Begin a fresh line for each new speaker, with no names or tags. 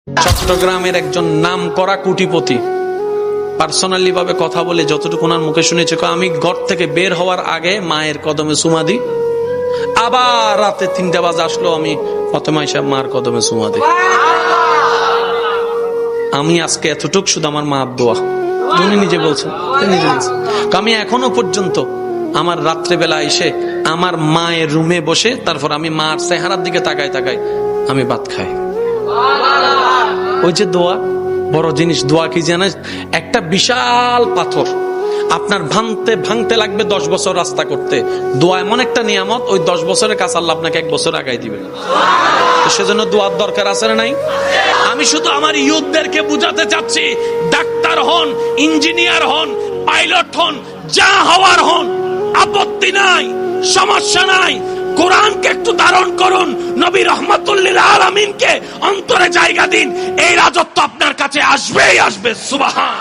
চট্টগ্রামের একজন নামকরা কোটিপতি পার্সোনালি ভাবে কথা বলে যতটুকু ওনার মুখে শুনেছে, আমি ঘর থেকে বের হওয়ার আগে মায়ের কদমে চুমা দিই, আবার রাতে 3টা বাজে আসলো আমি ফতেমা সাহেব মার কদমে চুমা দিই। আমি আজকে এতটুক শুধু আমার মা দোয়া, উনি নিজে বলছেন, আমি এখনো পর্যন্ত আমার রাত্রেবেলা এসে আমার মায়ের রুমে বসে তারপর আমি মার চেহারার দিকে তাকাই তাকাই আমি ভাত খাই। ওই যে দোয়া, বড় জিনিস। দোয়া কি জানেন? একটা বিশাল পাথর আপনার ভাঙতে লাগবে 10 বছর রাস্তা করতে। দোয়া এমন একটা নিয়ামত, ওই 10 বছরের কাছে আল্লাহ আপনাকে 1 বছর আগাই দিবে। তো সেজন্য দোয়ার দরকার আছে না নাই? আমি শুধু আমার ইউথদেরকে বুঝাতে চাচ্ছি, ডাক্তার হন, ইঞ্জিনিয়ার হন, পাইলট হন, যা হওয়ার হন, আপত্তি নাই, সমস্যা নাই। কোরআনকে একটু ধারণ করুন, নবী রাহমাতুল লিল আলামিনকে অন্তরে জায়গা দিন, এই রাজত্ব আপনার কাছে আসবেই আসবে। সুবহান।